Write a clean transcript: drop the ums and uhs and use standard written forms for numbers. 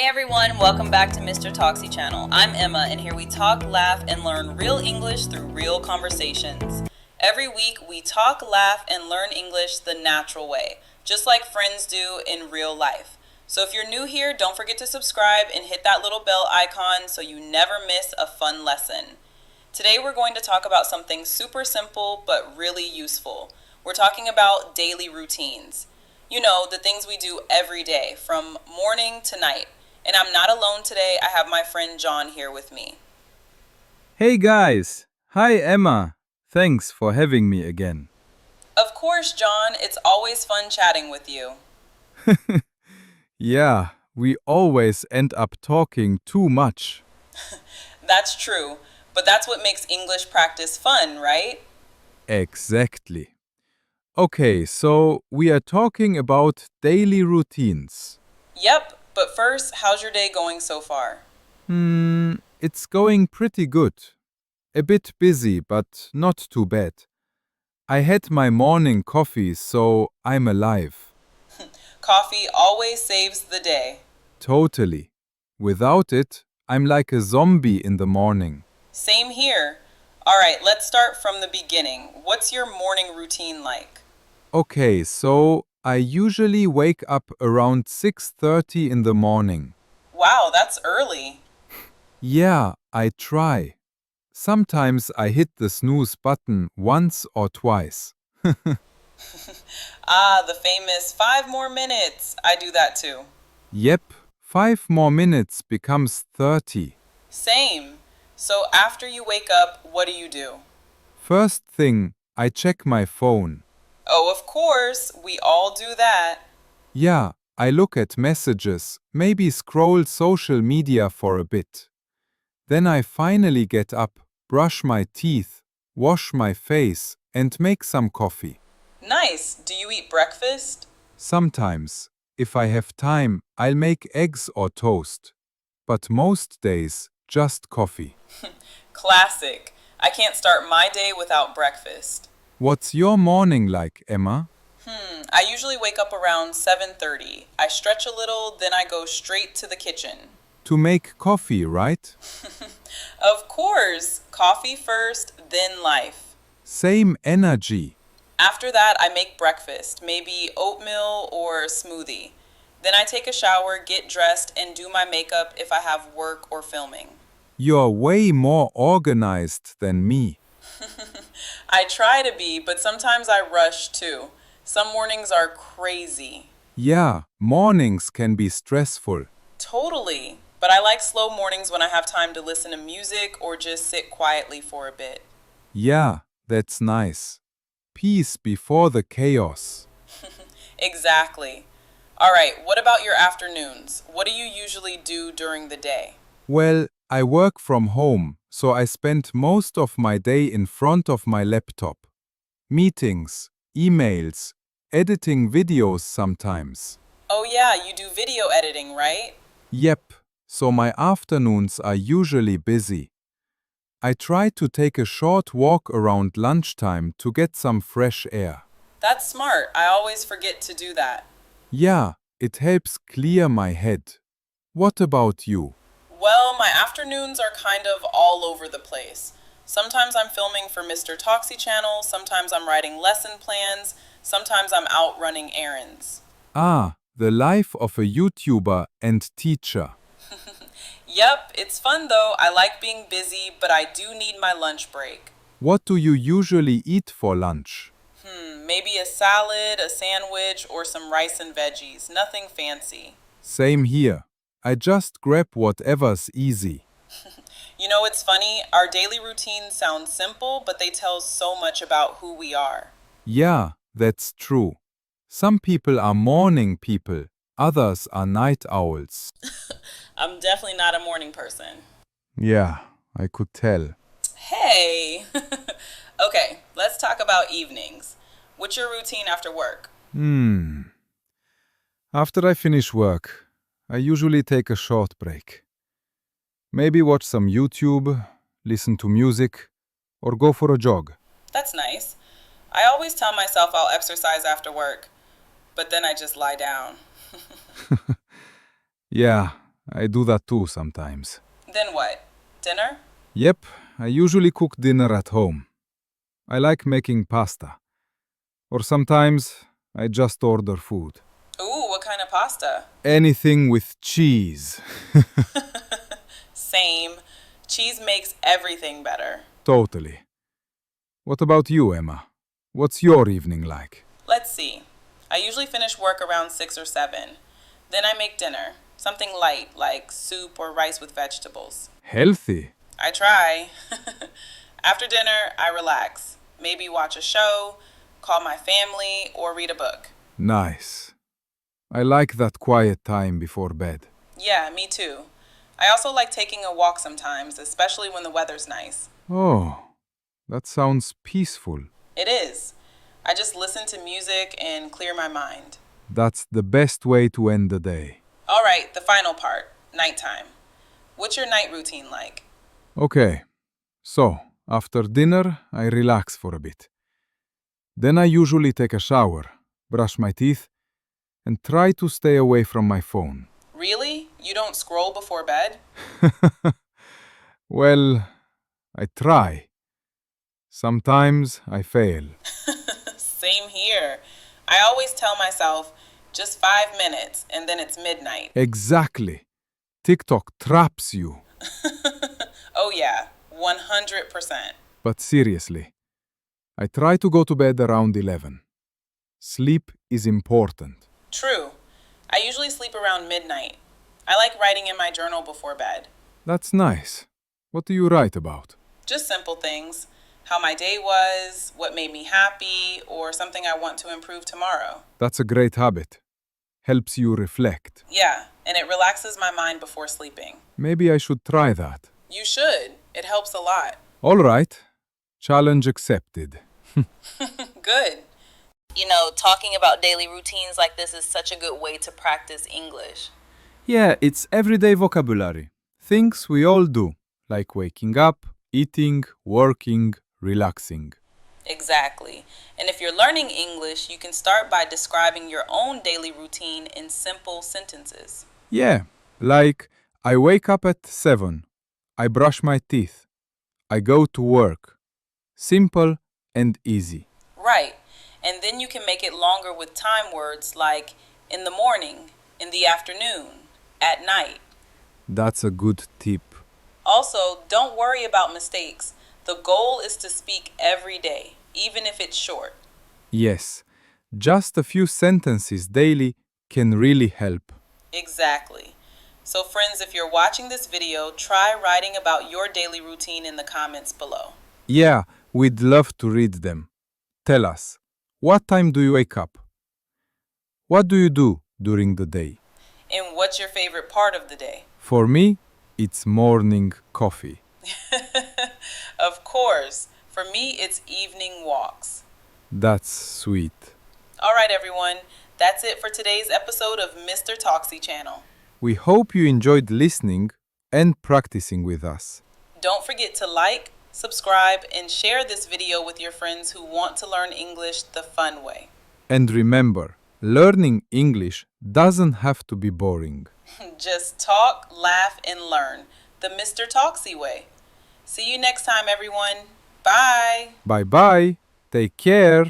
everyone, welcome back to Mr. Toxie channel. I'm Emma, and here we talk, laugh, and learn real English through real conversations. Every week we talk, laugh, and learn English the natural way, just like friends do in real life. So if you're new here, don't forget to subscribe and hit that little bell icon so you never miss a fun lesson. Today we're going to talk about something super simple but really useful. We're talking about daily routines. You know, the things we do every day, from morning to night. And I'm not alone today. I have my friend John here with me. Hey guys! Hi Emma! Thanks for having me again. Of course, John, it's always fun chatting with you. Yeah, we always end up talking too much. That's true, but that's what makes English practice fun, right? Exactly. Okay, so we are talking about daily routines. Yep, but first, how's your day going so far? It's going pretty good. A bit busy, but not too bad. I had my morning coffee, so I'm alive. Coffee always saves the day. Totally. Without it, I'm like a zombie in the morning. Same here. All right, let's start from the beginning. What's your morning routine like? Okay, so I usually wake up around 6:30 in the morning. Wow, that's early. Yeah, I try. Sometimes I hit the snooze button once or twice. Ah, the famous 5 more minutes. I do that too. Yep, 5 more minutes becomes 30. Same. So after you wake up, what do? First thing, I check my phone. Oh, of course, we all do that. Yeah, I look at messages, maybe scroll social media for a bit. Then I finally get up, brush my teeth, wash my face, and make some coffee. Nice. Do you eat breakfast? Sometimes, if I have time, I'll make eggs or toast. But most days, just coffee. Classic. I can't start my day without breakfast. What's your morning like, Emma? I usually wake up around 7:30. I stretch a little, then I go straight to the kitchen. To make coffee, right? Of course, coffee first, then life. Same energy. After that, I make breakfast, maybe oatmeal or a smoothie. Then I take a shower, get dressed, and do my makeup if I have work or filming. You're way more organized than me. I try to be, but sometimes I rush too. Some mornings are crazy. Yeah, mornings can be stressful. Totally. But I like slow mornings when I have time to listen to music or just sit quietly for a bit. Yeah, that's nice. Peace before the chaos. Exactly. All right, what about your afternoons? What do you usually do during the day? Well, I work from home, so I spend most of my day in front of my laptop. Meetings, emails, editing videos sometimes. Oh, yeah, you do video editing, right? Yep, so my afternoons are usually busy. I try to take a short walk around lunchtime to get some fresh air. That's smart. I always forget to do that. Yeah, it helps clear my head. What about you? Well, my afternoons are kind of all over the place. Sometimes I'm filming for Mr. Toxie channel, sometimes I'm writing lesson plans, sometimes I'm out running errands. Ah, the life of a YouTuber and teacher. Yep, it's fun though. I like being busy, but I do need my lunch break. What do you usually eat for lunch? Maybe a salad, a sandwich, or some rice and veggies. Nothing fancy. Same here. I just grab whatever's easy. You know, it's funny. Our daily routines sound simple, but they tell so much about who we are. Yeah, that's true. Some people are morning people, others are night owls. I'm definitely not a morning person. Yeah, I could tell. Hey! Okay, let's talk about evenings. What's your routine after work? After I finish work, I usually take a short break. Maybe watch some YouTube, listen to music, or go for a jog. That's nice. I always tell myself I'll exercise after work, but then I just lie down. Yeah, I do that too sometimes. Then what? Dinner? Yep, I usually cook dinner at home. I like making pasta. Or sometimes I just order food. Ooh, what kind of pasta? Anything with cheese. Same. Cheese makes everything better. Totally. What about you, Emma? What's your evening like? Let's see. I usually finish work around 6 or 7. Then I make dinner. Something light, like soup or rice with vegetables. Healthy. I try. After dinner, I relax. Maybe watch a show, call my family, or read a book. Nice. I like that quiet time before bed. Yeah, me too. I also like taking a walk sometimes, especially when the weather's nice. Oh, that sounds peaceful. It is. I just listen to music and clear my mind. That's the best way to end the day. All right, the final part, nighttime. What's your night routine like? Okay, so after dinner, I relax for a bit. Then I usually take a shower, brush my teeth, and try to stay away from my phone. Really? You don't scroll before bed? Well, I try. Sometimes I fail. Same here. I always tell myself, just 5 minutes, and then it's midnight. Exactly. TikTok traps you. Oh yeah, 100%. But seriously, I try to go to bed around 11. Sleep is important. True. I usually sleep around midnight. I like writing in my journal before bed. That's nice. What do you write about? Just simple things. How my day was, what made me happy, or something I want to improve tomorrow. That's a great habit. Helps you reflect. Yeah, and it relaxes my mind before sleeping. Maybe I should try that. You should. It helps a lot. All right. Challenge accepted. Good. You know, talking about daily routines like this is such a good way to practice English. Yeah, it's everyday vocabulary. Things we all do, like waking up, eating, working, relaxing. Exactly. And if you're learning English, you can start by describing your own daily routine in simple sentences. Yeah, like I wake up at 7. I brush my teeth. I go to work. Simple and easy. Right. And then you can make it longer with time words like in the morning, in the afternoon, at night. That's a good tip. Also, don't worry about mistakes. The goal is to speak every day, even if it's short. Yes, just a few sentences daily can really help. Exactly. So friends, if you're watching this video, try writing about your daily routine in the comments below. Yeah, we'd love to read them. Tell us, what time do you wake up? What do you do during the day? And what's your favorite part of the day? For me, it's morning coffee. Of course, for me, it's evening walks. That's sweet. All right, everyone. That's it for today's episode of Mr. Toxie Channel. We hope you enjoyed listening and practicing with us. Don't forget to like, subscribe, and share this video with your friends who want to learn English the fun way. And remember, learning English doesn't have to be boring. Just talk, laugh, and learn the Mr. Toxie way. See you next time, everyone. Bye. Bye bye. Take care.